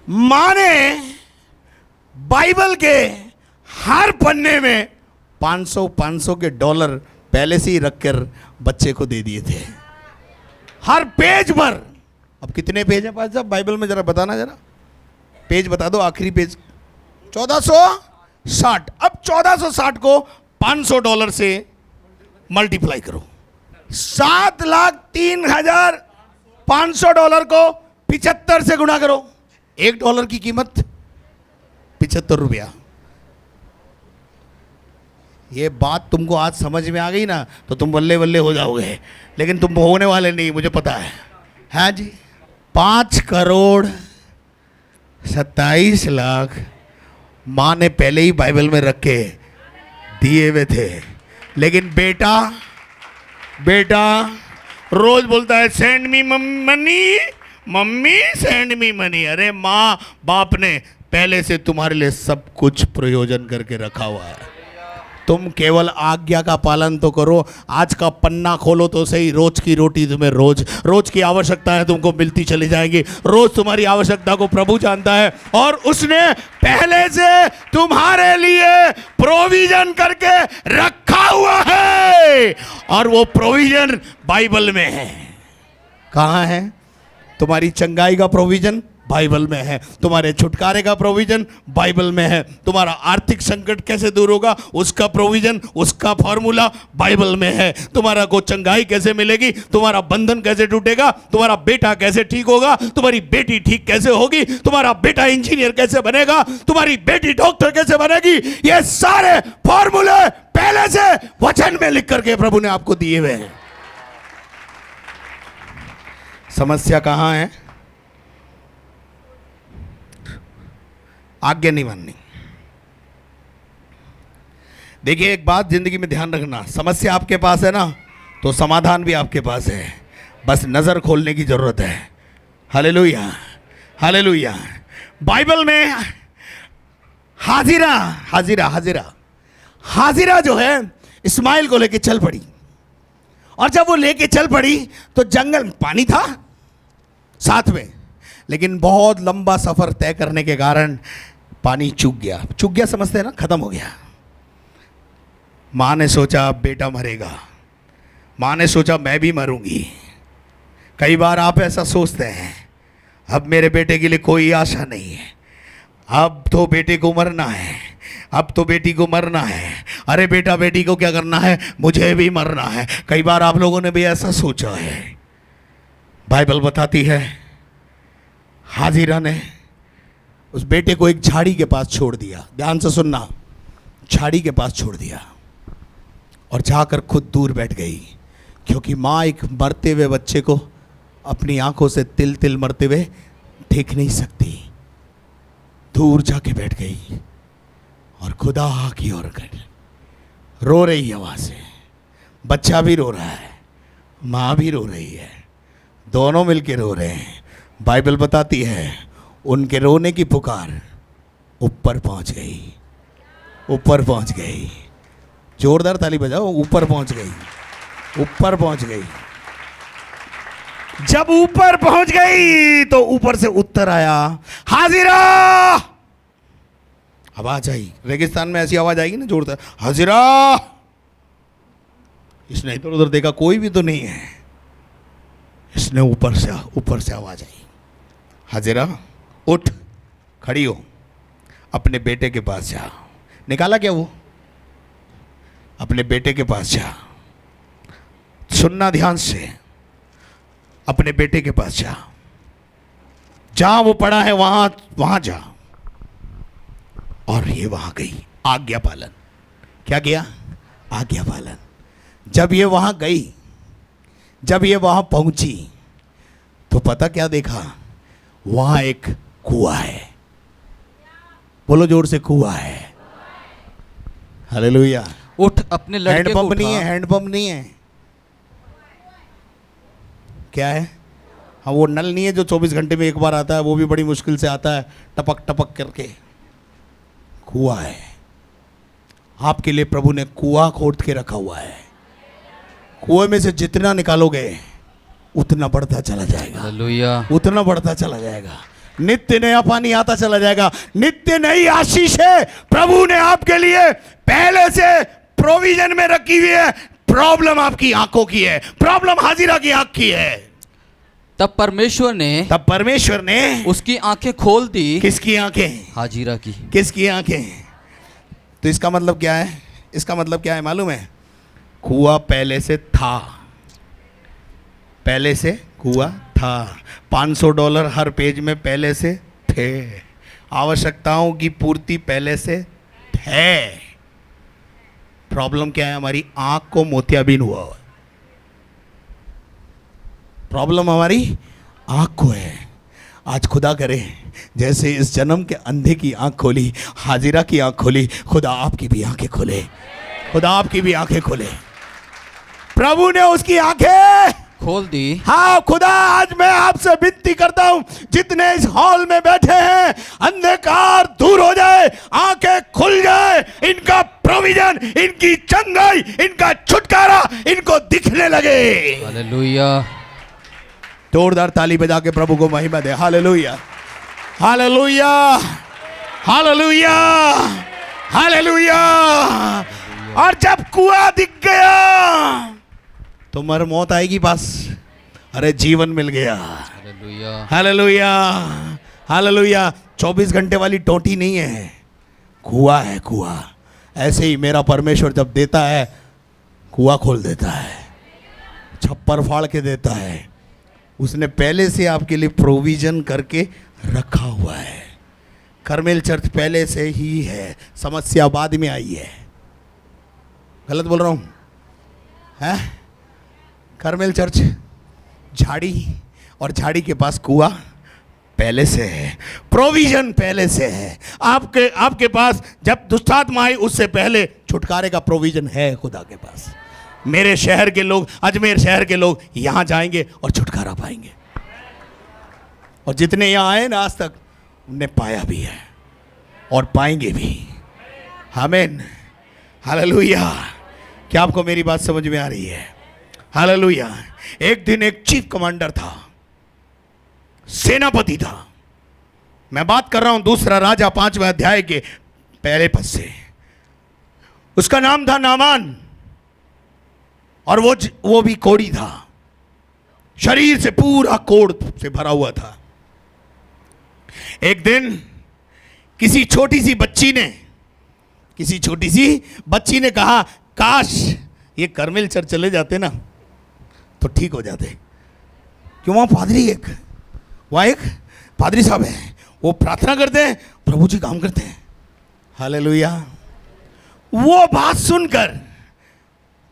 मां ने बाइबल के हर पन्ने में 500 के डॉलर पहले से ही रखकर बच्चे को दे दिए थे, हर पेज पर। अब कितने पेज है पास साहब बाइबल में? जरा बताना, जरा पेज बता दो, आखिरी पेज। 1460। अब 1460 को $500 से मल्टीप्लाई करो। $7,03,500 को 75 से गुणा करो। $1 की कीमत 75 रुपया। ये बात तुमको आज समझ में आ गई ना तो तुम बल्ले बल्ले हो जाओगे, लेकिन तुम होने वाले नहीं, मुझे पता है। हाँ जी, 5,27,00,000 माँ ने पहले ही बाइबल में रख के दिए हुए थे। लेकिन बेटा रोज बोलता है send me money, mummy send me money. अरे माँ बाप ने पहले से तुम्हारे लिए सब कुछ प्रयोजन करके रखा हुआ है, तुम केवल आज्ञा का पालन तो करो। आज का पन्ना खोलो तो सही, रोज की रोटी तुम्हें रोज की आवश्यकता है तुमको मिलती चली जाएगी। रोज तुम्हारी आवश्यकता को प्रभु जानता है और उसने पहले से तुम्हारे लिए प्रोविजन करके रखा हुआ है। और वो प्रोविजन बाइबल में है। कहाँ है? तुम्हारी चंगाई का प्रोविजन बाइबल में है, तुम्हारे छुटकारे का प्रोविजन बाइबल में है, तुम्हारा आर्थिक संकट कैसे दूर होगा उसका प्रोविजन, उसका फॉर्मूला बाइबल में है। तुम्हारा को चंगाई कैसे मिलेगी, तुम्हारा बंधन कैसे टूटेगा, तुम्हारा बेटा कैसे ठीक होगा, तुम्हारी बेटी ठीक कैसे होगी, तुम्हारा बेटा इंजीनियर कैसे बनेगा, तुम्हारी बेटी डॉक्टर कैसे बनेगी, ये सारे फॉर्मूले पहले से वचन में लिख करके प्रभु ने आपको दिए हुए हैं। समस्या कहां है? आज्ञा नहीं माननी। देखिए एक बात जिंदगी में ध्यान रखना, समस्या आपके पास है ना तो समाधान भी आपके पास है, बस नजर खोलने की जरूरत है। Hallelujah, hallelujah. बाइबल में हाजिरा हाजिरा हाजिरा हाजिरा जो है इस्माइल को लेके चल पड़ी। और जब वो लेके चल पड़ी तो जंगल में पानी था साथ में, लेकिन बहुत लंबा सफर तय करने के कारण पानी चूक गया। चूक गया समझते हैं ना, खत्म हो गया। माँ ने सोचा अब बेटा मरेगा, माँ ने सोचा मैं भी मरूंगी। कई बार आप ऐसा सोचते हैं, अब मेरे बेटे के लिए कोई आशा नहीं है, अब तो बेटे को मरना है, अब तो बेटी को मरना है, अरे बेटा बेटी को क्या करना है, मुझे भी मरना है। कई बार आप लोगों ने भी ऐसा सोचा है। बाइबल बताती है हाजिरा ने उस बेटे को एक झाड़ी के पास छोड़ दिया। ध्यान से सुनना, झाड़ी के पास छोड़ दिया और जाकर खुद दूर बैठ गई, क्योंकि माँ एक मरते हुए बच्चे को अपनी आंखों से तिल तिल मरते हुए देख नहीं सकती। दूर जाके बैठ गई और खुदा की ओर रो रही है। वहाँ से बच्चा भी रो रहा है, माँ भी रो रही है, दोनों मिलके रो रहे हैं। बाइबल बताती है उनके रोने की पुकार ऊपर पहुँच गई, ऊपर पहुँच गई। जोरदार ताली बजाओ, ऊपर पहुँच गई, ऊपर पहुँच गई। जब ऊपर पहुँच गई तो ऊपर से उत्तर आया, हाजिरा। आवाज आई, रेगिस्तान में ऐसी आवाज आएगी ना जोरदार, हाजिरा। इसने इधर उधर देखा, कोई भी तो नहीं है। इसने ऊपर से आवाज आई, हाजिरा उठ, खड़ी हो, अपने बेटे के पास जा। निकाला क्या वो? अपने बेटे के पास जा। सुनना ध्यान से, अपने बेटे के पास जा, जहां वो पड़ा है वहां जा। और ये वहां गई, आज्ञा पालन। क्या किया? आज्ञा पालन। जब ये वहां गई, जब ये वहां पहुंची तो पता क्या देखा? वहां एक कुआं है। बोलो जोर से, कुआं है। हालेलुया। उठ अपने लड़के को हैंडपंप उठा। नहीं है, हैंडपंप नहीं है। क्या है? हाँ, वो नल नहीं है जो 24 घंटे में एक बार आता है, वो भी बड़ी मुश्किल से आता है, टपक टपक करके। कुआं है। आपके लिए प्रभु ने कुआं खोद के रखा हुआ है। कुएं में से जितना निकालोगे उतना बढ़ता चला जाएगा, हालेलुया। उतना बढ़ता चला जाएगा। नित्य नया पानी आता चला जाएगा, नित्य नई आशीष है प्रभु ने आपके लिए पहले से प्रोविजन में रखी हुई है। प्रॉब्लम आपकी आंखों की है, प्रॉब्लम हाजिरा की आंख की है। तब परमेश्वर ने उसकी आंखें खोल दी। किसकी आंखें? हाजिरा की। किसकी आंखें? तो इसका मतलब क्या है? इसका मतलब क्या है मालूम है? कुआं पहले से था, पहले से कुआं था। $500 हर पेज में पहले से थे। आवश्यकताओं की पूर्ति पहले से है। प्रॉब्लम क्या है? हमारी आंख को मोतियाबिंद हुआ। प्रॉब्लम हमारी आंख को है। आज खुदा करे जैसे इस जन्म के अंधे की आंख खोली, हाजिरा की आंख खोली, खुदा आपकी भी आंखें खोले, खुदा आपकी भी आंखें खोले। प्रभु ने उसकी आंखें खोल दी। हाँ खुदा, आज मैं आपसे विनती करता हूं, जितने इस हॉल में बैठे हैं, अंधकार दूर हो जाए, आंखें खुल जाए, इनका प्रोविजन, इनकी चंगाई, इनका छुटकारा इनको दिखने लगे। हालेलुया। जोरदार ताली बजा के प्रभु को महिमा दे। Hallelujah, hallelujah, hallelujah, hallelujah. और जब कुआं दिख गया तो मर मौत आएगी पास, अरे जीवन मिल गया। Hallelujah, hallelujah, hallelujah. 24 घंटे वाली टोटी नहीं है, कुआं है, कुआं। ऐसे ही मेरा परमेश्वर जब देता है, कुआं खोल देता है, छप्पर फाड़ के देता है। उसने पहले से आपके लिए प्रोविजन करके रखा हुआ है। करमेल चर्च पहले से ही है, समस्या बाद में आई है। गलत बोल रहा हूँ? है करमेल चर्च झाड़ी, और झाड़ी के पास कुआं पहले से है, प्रोविजन पहले से है। आपके पास जब दुष्टात्मा आई उससे पहले छुटकारे का प्रोविजन है खुदा के पास। मेरे शहर के लोग, अजमेर शहर के लोग यहां जाएंगे और छुटकारा पाएंगे, और जितने यहां आए ना आज तक, उन्हें पाया भी है। और पाएंगे भी। आमीन, हालेलुया। क्या आपको मेरी बात समझ में आ रही है? हालेलुया। एक दिन एक चीफ कमांडर था, सेनापति था। मैं बात कर रहा हूं दूसरा राजा 5वें अध्याय के पहले पद से। उसका नाम था नामान, और वो भी कोढ़ी था, शरीर से पूरा कोढ़ से भरा हुआ था। एक दिन किसी छोटी सी बच्ची ने कहा, काश ये करमेल चर्च चले जाते ना तो ठीक हो जाते। क्यों? वहाँ एक पादरी साहब है, वो प्रार्थना करते हैं, प्रभु जी काम करते हैं। हालेलुया। वो बात सुनकर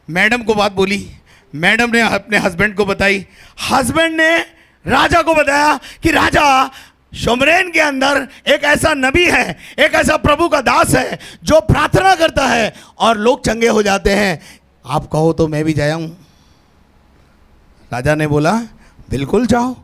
मैडम को बात बोली, मैडम ने अपने हस्बैंड को बताई, हस्बैंड ने राजा को बताया कि राजा, शोमरेन के अंदर एक ऐसा नबी है, एक ऐसा प्रभु का दास है जो प्रार्थना करता है और लोग चंगे हो जाते हैं। आप कहो तो मैं भी जाऊं। राजा ने बोला, बिल्कुल जाओ,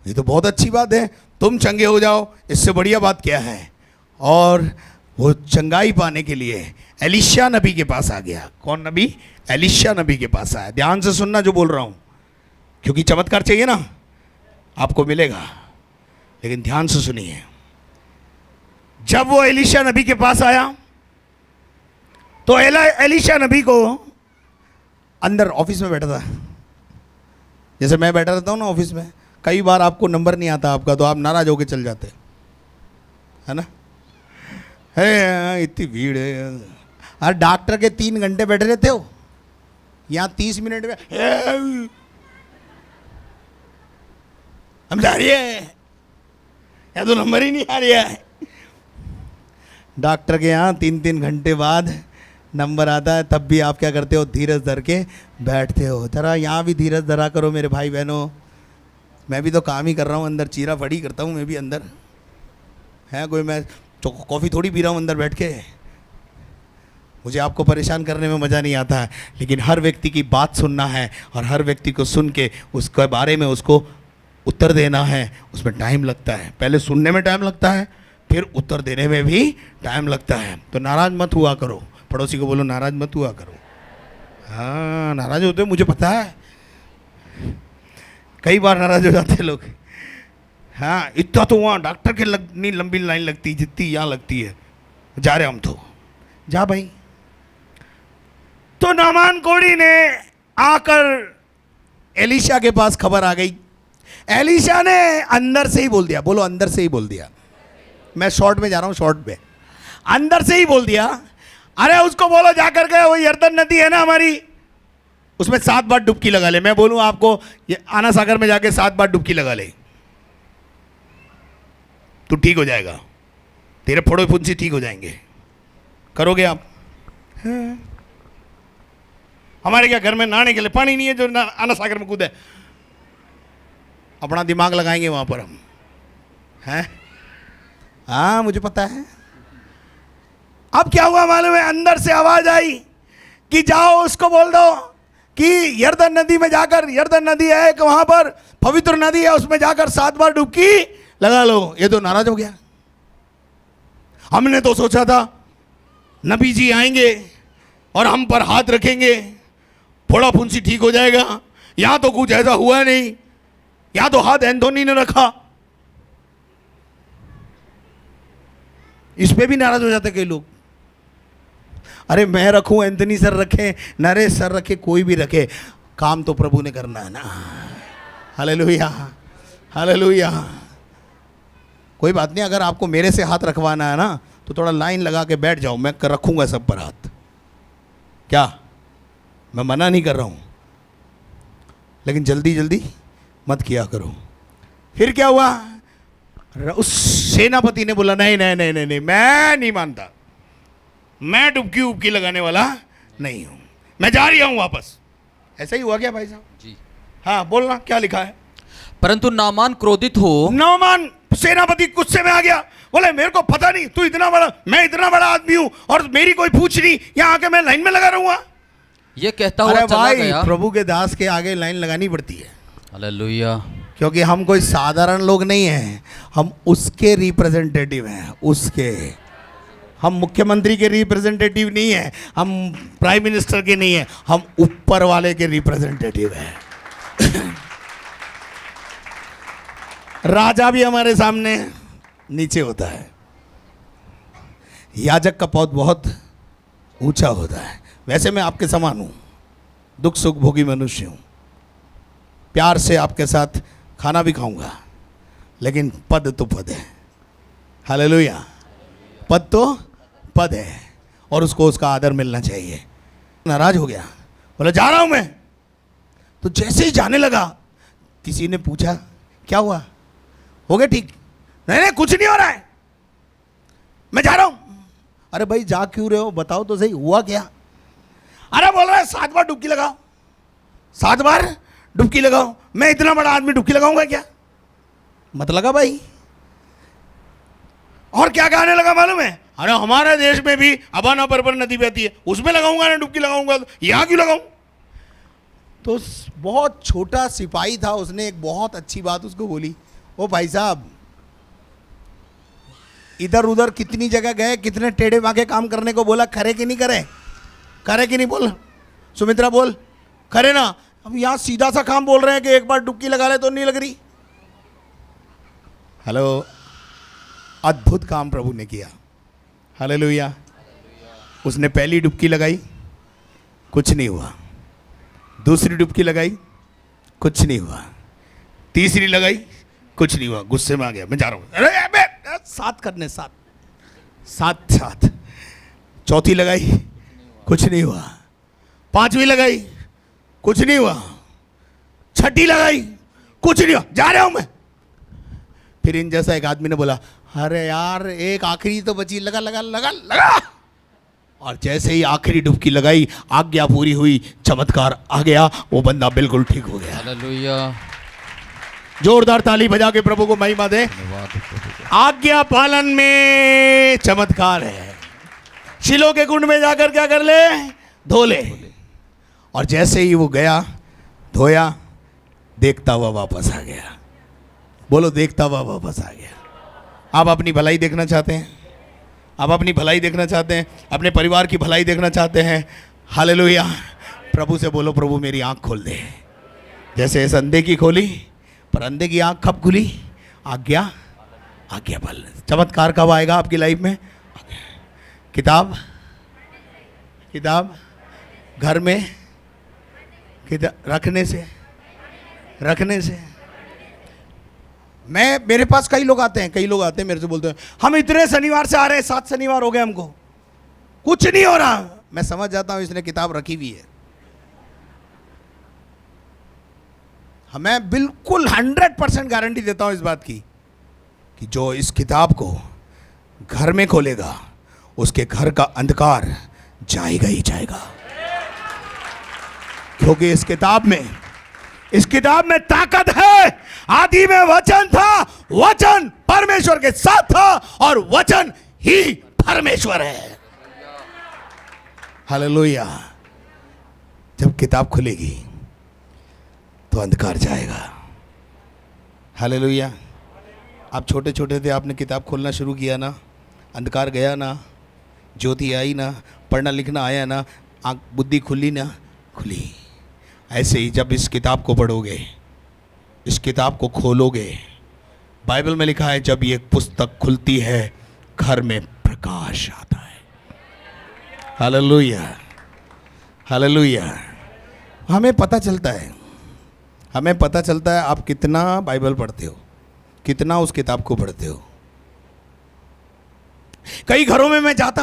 ये तो बहुत अच्छी बात है, तुम चंगे हो जाओ, इससे बढ़िया बात क्या है। और वो चंगाई पाने के लिए एलीशा नबी के पास आ गया। कौन नबी? एलीशा नबी के पास आया। ध्यान से सुनना जो बोल रहा हूं, क्योंकि चमत्कार चाहिए ना, आपको मिलेगा, लेकिन ध्यान से सुनिए। जब वो एलीशा नबी के पास आया तो एलीशा नबी को अंदर ऑफिस में बैठा था, जैसे मैं बैठा रहता हूं ना ऑफिस में। कई बार आपको नंबर नहीं आता आपका, तो आप नाराज होकर चल जाते, है ना? है इतनी भीड़ है। अरे डॉक्टर के 3 घंटे बैठे रहते हो, यहाँ 30 मिनट में हम जा रही है, या तो नंबर ही नहीं आ रहा है। डॉक्टर के यहाँ 3-3 घंटे बाद नंबर आता है, तब भी आप क्या करते हो? धीरज धर के बैठते हो। जरा यहाँ भी धीरज धरा करो मेरे भाई बहनों। मैं भी तो काम ही कर रहा हूँ, अंदर चीरा फड़ी करता हूँ मैं भी अंदर, है कोई? मैं कॉफ़ी थोड़ी पी रहा हूँ अंदर बैठ के। मुझे आपको परेशान करने में मज़ा नहीं आता है, लेकिन हर व्यक्ति की बात सुनना है और हर व्यक्ति को सुन के उसके बारे में उसको उत्तर देना है। उसमें टाइम लगता है, पहले सुनने में टाइम लगता है, फिर उत्तर देने में भी टाइम लगता है। तो नाराज़ मत हुआ करो। पड़ोसी को बोलो, नाराज़ मत हुआ करो। हाँ, नाराज़ होते हो, मुझे पता है, कई बार नाराज़ हो जाते हैं लोग। हाँ, इतना तो वहाँ डॉक्टर के नहीं लंबी लाइन लगती जितनी यहाँ लगती है। जा रहे हम तो, जा भाई। तो नामान कोढ़ी ने आकर एलीशा के पास खबर आ गई। एलीशा ने अंदर से ही बोल दिया, बोलो अंदर से ही बोल दिया। मैं शॉर्ट में जा रहा हूँ, शॉर्ट में। अंदर से ही बोल दिया, अरे उसको बोलो जाकर के वो यर्दन नदी है ना हमारी, उसमें 7 बार डुबकी लगा ले। मैं बोलूँ आपको, ये आना सागर में जाके 7 बार डुबकी लगा ले, तू ठीक हो जाएगा, तेरे फोड़े फुंसी ठीक हो जाएंगे। करोगे आप? हमारे क्या घर में नहाने के लिए पानी नहीं है जो आना सागर में कूदे। अपना दिमाग लगाएंगे वहां पर हम, हैं? हाँ, मुझे पता है। अब क्या हुआ मालूम है? अंदर से आवाज आई कि जाओ उसको बोल दो कि यर्दन नदी में जाकर, यर्दन नदी है कि वहां पर पवित्र नदी है, उसमें जाकर 7 बार डुबकी लगा लो। ये तो नाराज हो गया। हमने तो सोचा था नबी जी आएंगे और हम पर हाथ रखेंगे, फोड़ा फुंसी ठीक हो जाएगा। यहां तो कुछ ऐसा हुआ नहीं, यहां तो हाथ एंथोनी ने रखा। इस पे भी नाराज हो जाते कई लोग। अरे मैं रखूं, एंथनी सर रखे, नरेश सर रखे, कोई भी रखे, काम तो प्रभु ने करना है ना। Hallelujah, hallelujah. कोई बात नहीं, अगर आपको मेरे से हाथ रखवाना है ना तो थोड़ा लाइन लगा के बैठ जाओ, मैं रखूंगा सब पर हाथ। क्या? मैं मना नहीं कर रहा हूं, लेकिन जल्दी जल्दी मत किया करो। फिर क्या हुआ? उस सेनापति ने बोला, नहीं नहीं नहीं नहीं, नहीं मैं नहीं मानता, मैं डुबकी उबकी लगाने वाला नहीं हूं, मैं जा रही हूं वापस। ऐसा ही हुआ क्या भाई साहब? जी। हाँ, बोलना क्या लिखा है। परंतु नामान क्रोधित हो, नामान सेनापति गुस्से में आ गया, बोले मेरे को पता नहीं, तू इतना बड़ा, मैं इतना बड़ा आदमी हूं और मेरी कोई पूछ नहीं, यहाँ आके मैं लाइन में लगा रहूंगा। ये कहता हुआ चला गया। प्रभु के दास के आगे लाइन लगानी पड़ती है। हालेलुया। क्योंकि हम कोई साधारण लोग नहीं हैं, हम उसके रिप्रेजेंटेटिव हैं, उसके। हम मुख्यमंत्री के रिप्रेजेंटेटिव नहीं है, हम प्राइम मिनिस्टर के नहीं है, हम ऊपर वाले के रिप्रेजेंटेटिव है। राजा भी हमारे सामने नीचे होता है। याजक का पद बहुत ऊंचा होता है। वैसे मैं आपके समान हूं, दुख सुख भोगी मनुष्य हूं, प्यार से आपके साथ खाना भी खाऊंगा, लेकिन पद तो पद है। हालेलुया। पद तो पद है और उसको उसका आदर मिलना चाहिए। नाराज हो गया, बोला जा रहा हूं मैं। तो जैसे ही जाने लगा, किसी ने पूछा क्या हुआ, हो गया ठीक? नहीं नहीं कुछ नहीं हो रहा है, मैं जा रहा हूं। अरे भाई जा क्यों रहे हो, बताओ तो सही, हुआ क्या? अरे बोल रहा है 7 बार डुबकी लगाओ, 7 बार डुबकी लगाओ। मैं इतना बड़ा आदमी डुबकी लगाऊंगा क्या? मत लगा भाई। और क्या कहने लगा मालूम है? अरे हमारे देश में भी अबाना परपर नदी बहती है, उसमें लगाऊंगा ना डुबकी लगाऊंगा, तो यहां क्यों लगाऊं? तो बहुत छोटा सिपाही था, उसने एक बहुत अच्छी बात उसको बोली, ओ भाई साहब, इधर उधर कितनी जगह गए, कितने टेढ़े बांके काम करने को बोला, करे कि नहीं करे? करे कि नहीं? बोल सुमित्रा, बोल करे ना। अब यहां सीधा सा काम बोल रहे हैं कि एक बार डुबकी लगा ले तो नहीं लग रही। हेलो, अद्भुत काम प्रभु ने किया। हालेलुया। उसने पहली डुबकी लगाई, कुछ नहीं हुआ। दूसरी डुबकी लगाई, कुछ नहीं हुआ। तीसरी लगाई, कुछ नहीं हुआ। गुस्से में आ गया, मैं जा रहा हूं। अरे 7 करने, 7। चौथी लगाई, कुछ नहीं हुआ। 5वीं लगाई, कुछ नहीं हुआ। 6ठी लगाई, कुछ नहीं हुआ। जा रहा हूं मैं। फिर इन जैसा एक आदमी ने बोला, अरे यार एक आखिरी तो बची, लगा लगा लगा लगा। और जैसे ही आखिरी डुबकी लगाई, आज्ञा पूरी हुई, चमत्कार आ गया, वो बंदा बिल्कुल ठीक हो गया। हालेलुया। जोरदार ताली बजा के प्रभु को महिमा दे। आज्ञा पालन में चमत्कार है। शिलो के कुंड में जाकर क्या कर ले, धो ले। और जैसे ही वो गया, धोया, देखता हुआ वापस आ गया। बोलो, देखता हुआ वापस आ गया। आप अपनी भलाई देखना चाहते हैं? आप अपनी भलाई देखना चाहते हैं? अपने परिवार की भलाई देखना चाहते हैं? हालेलुया। प्रभु से बोलो, प्रभु मेरी आंख खोल दे। जैसे इस अंधे की खोली, पर अंधे की आंख कब खुली? आज्ञा पालन। चमत्कार कब आएगा आपकी लाइफ में? किताब घर में रखने से। मेरे पास कई लोग आते हैं मेरे से बोलते हैं, हम इतने शनिवार से आ रहे हैं, 7 शनिवार हो गए हमको, कुछ नहीं हो रहा। मैं समझ जाता हूं इसने किताब रखी हुई है। मैं बिल्कुल 100% गारंटी देता हूं इस बात की कि जो इस किताब को घर में खोलेगा, उसके घर का अंधकार जाएगा ही जाएगा। क्योंकि इस किताब में ताकत है। आदि में वचन था, वचन परमेश्वर के साथ था और वचन ही परमेश्वर है। हालेलुया। जब किताब खुलेगी तो अंधकार जाएगा। हालेलुया। आप छोटे छोटे थे, आपने किताब खोलना शुरू किया ना, अंधकार गया ना, ज्योति आई ना, पढ़ना लिखना आया ना, आँख बुद्धि खुली ना, खुली। ऐसे ही जब इस किताब को पढ़ोगे, इस किताब को खोलोगे, बाइबल में लिखा है जब ये पुस्तक खुलती है घर में प्रकाश आता है। हालेलुया। हालेलुया। हमें पता चलता है आप कितना बाइबल पढ़ते हो, कितना उस किताब को पढ़ते हो। कई घरों में मैं जाता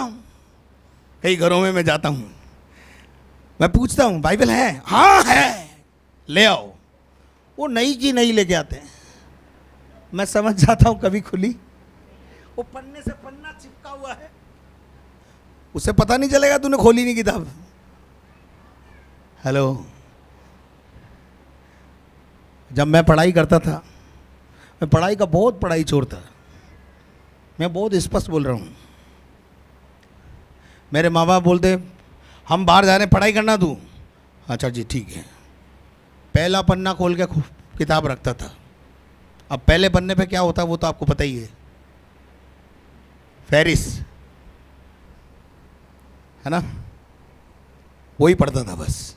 हूं, मैं पूछता हूं बाइबल है? हाँ है, ले आओ। वो नई की नई लेके आते हैं। मैं समझ जाता हूं कभी खुली, वो पन्ने से पन्ना चिपका हुआ है, उसे पता नहीं चलेगा तूने खोली नहीं किताब। हेलो। जब मैं पढ़ाई करता था, मैं पढ़ाई का बहुत पढ़ाई चोर था, मैं बहुत स्पष्ट बोल रहा हूँ। मेरे माँ बाप बोलते हम बाहर जा रहे हैं, पढ़ाई करना तू। अच्छा जी ठीक है। पहला पन्ना खोल के किताब रखता था। अब पहले पन्ने पे क्या होता है वो तो आपको पता ही है, फेरिस। है ना, वही पढ़ता था बस।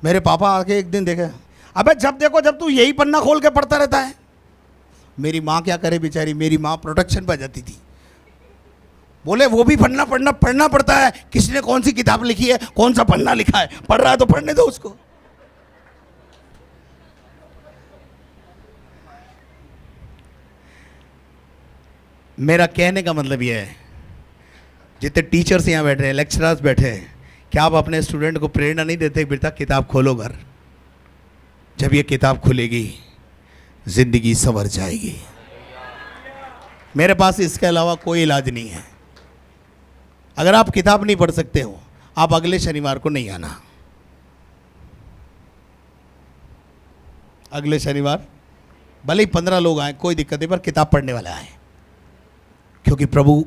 मेरे पापा आके एक दिन देखे, अबे जब देखो जब तू यही पन्ना खोल के पढ़ता रहता है। मेरी माँ क्या करे बेचारी, मेरी माँ प्रोटेक्शन पर जाती थी। बोले वो भी पढ़ना पड़ता है, किसने कौन सी किताब लिखी है, कौन सा पन्ना लिखा है, पढ़ रहा है तो पढ़ने दो उसको। मेरा कहने का मतलब यह है, जितने टीचर्स यहाँ बैठे हैं, लेक्चरर्स बैठे हैं, क्या आप अपने स्टूडेंट को प्रेरणा नहीं देते बेटा किताब खोलो घर। जब ये किताब खुलेगी जिंदगी संवर जाएगी। मेरे पास इसके अलावा कोई इलाज नहीं है। अगर आप किताब नहीं पढ़ सकते हो, आप अगले शनिवार को नहीं आना। अगले शनिवार भले ही 15 लोग आए, कोई दिक्कत नहीं, पर किताब पढ़ने वाला आए। क्योंकि प्रभु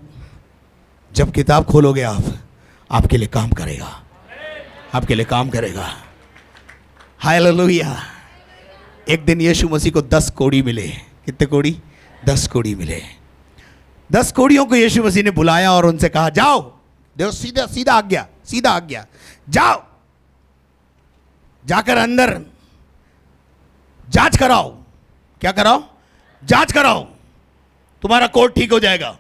जब किताब खोलोगे आप, आपके लिए काम करेगा, आपके लिए काम करेगा। हालेलुया। एक दिन यीशु मसीह को 10 कोड़ी मिले। कितने कोड़ी? 10 कोड़ी मिले। 10 कोड़ियों को यीशु मसीह ने बुलाया और उनसे कहा, जाओ, देखो सीधा आज्ञा, जाओ, जाकर अंदर जांच कराओ। क्या कराओ? जांच कराओ, तुम्हारा कोढ़ ठीक हो जाएगा।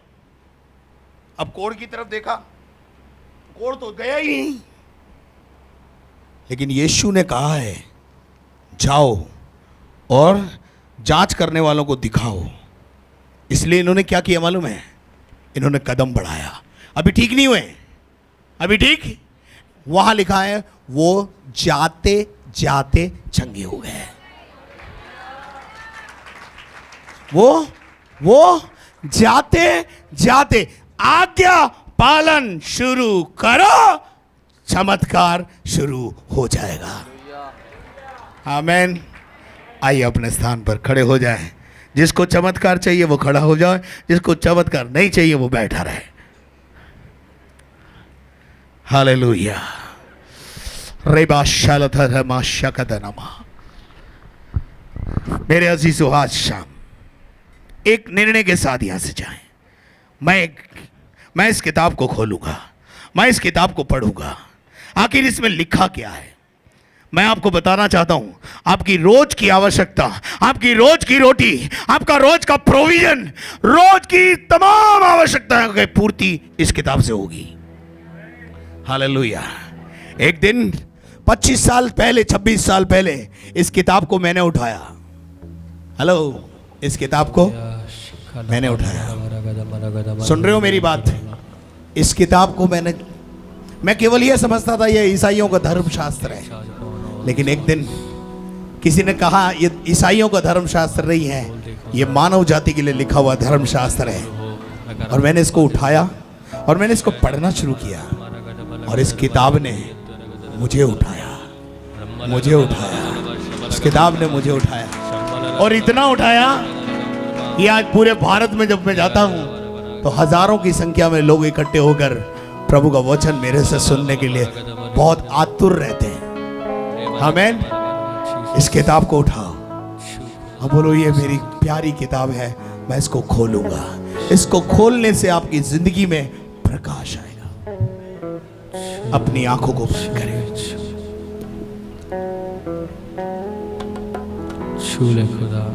अब कोढ़ की तरफ देखा, कोढ़ तो गया ही नहीं। लेकिन यीशु ने कहा है, जाओ और जांच करने वालों को दिखाओ। इसलिए इन्होंने क्या किया मालूम है? इन्होंने कदम बढ़ाया। अभी ठीक नहीं हुए, अभी ठीक। वहां लिखा है वो जाते जाते चंगे हो गए। वो जाते जाते, आज्ञा पालन शुरू करो, चमत्कार शुरू हो जाएगा। आमीन। आइए अपने स्थान पर खड़े हो जाए। जिसको चमत्कार चाहिए वो खड़ा हो जाए, जिसको चमत्कार नहीं चाहिए वो बैठा रहे। हालेलुया। रेबा शालथरमा शकतनमा। मेरे अजीजों, आज शाम एक निर्णय के साथ यहां से जाएं। मैं इस किताब को खोलूंगा, मैं इस किताब को पढ़ूंगा। आखिर इसमें लिखा क्या है? मैं आपको बताना चाहता हूं, आपकी रोज की आवश्यकता, आपकी रोज की रोटी, आपका रोज का प्रोविजन, रोज की तमाम आवश्यकताओं की पूर्ति इस किताब से होगी। हालेलुया। एक दिन 25 साल पहले, 26 साल पहले इस किताब को मैंने उठाया। हेलो, इस किताब को मैंने उठाया। सुन रहे हो मेरी बात? इस किताब को मैं केवल यह समझता था ये ईसाइयों का धर्मशास्त्र है। लेकिन एक दिन किसी ने कहा ये ईसाइयों का धर्मशास्त्र नहीं है, ये मानव जाति के लिए लिखा हुआ धर्मशास्त्र है। और मैंने इसको उठाया और मैंने इसको पढ़ना शुरू किया और इस किताब ने मुझे उठाया। इस किताब ने मुझे उठाया और इतना उठाया कि आज पूरे भारत में जब मैं जाता हूं तो हजारों की संख्या में लोग इकट्ठे होकर प्रभु का वचन मेरे से सुनने के लिए बहुत आतुर रहते हैं। आमीन। इस किताब को उठाओ। अब बोलो, ये मेरी प्यारी किताब है, मैं इसको खोलूंगा। इसको खोलने से आपकी जिंदगी में प्रकाश आएगा। अपनी आंखों को बंद करें। छूले खुदा।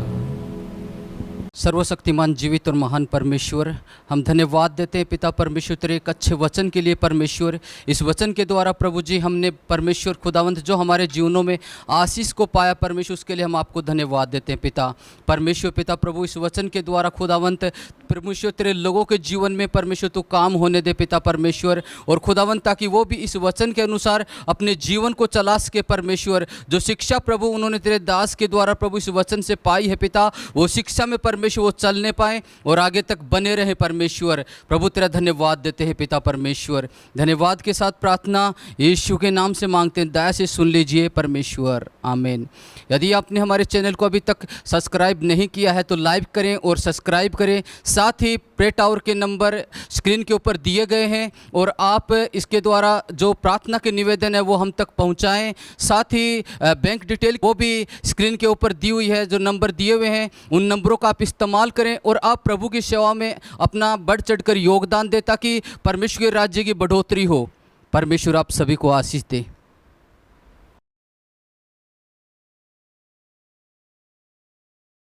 सर्वशक्तिमान जीवित और महान परमेश्वर, हम धन्यवाद देते हैं पिता परमेश्वर तेरे एक अच्छे वचन के लिए। परमेश्वर, इस वचन के द्वारा प्रभु जी हमने परमेश्वर खुदावंत जो हमारे जीवनों में आशीष को पाया परमेश्वर, उसके लिए हम आपको धन्यवाद देते हैं पिता परमेश्वर। पिता प्रभु, इस वचन के द्वारा खुदावंत परमेश्वर तेरे लोगों के जीवन में परमेश्वर तो काम होने दे पिता परमेश्वर। और खुदावंत ताकि वो भी इस वचन के अनुसार अपने जीवन को चला सके परमेश्वर। जो शिक्षा प्रभु उन्होंने तेरे दास के द्वारा प्रभु इस वचन से पाई है पिता, वो शिक्षा में परमेश्वर वो चलने पाए और आगे तक बने रहे परमेश्वर। प्रभु तेरा धन्यवाद देते हैं पिता परमेश्वर। धन्यवाद के साथ प्रार्थना यीशु के नाम से मांगते हैं, दया से सुन लीजिए परमेश्वर। आमीन। यदि आपने हमारे चैनल को अभी तक सब्सक्राइब नहीं किया है तो लाइक करें और सब्सक्राइब करें। साथ ही प्रे टावर के नंबर स्क्रीन के ऊपर दिए गए हैं और आप इसके द्वारा जो प्रार्थना के निवेदन है वो हम तक पहुंचाएं। साथ ही बैंक डिटेल वो भी स्क्रीन के ऊपर दी हुई है, जो नंबर दिए हुए हैं उन नंबरों का आप इस्तेमाल करें और आप प्रभु की सेवा में अपना बढ़ चढ़कर योगदान दें ताकि परमेश्वर के राज्य की बढ़ोतरी हो। परमेश्वर आप सभी को आशीष दे।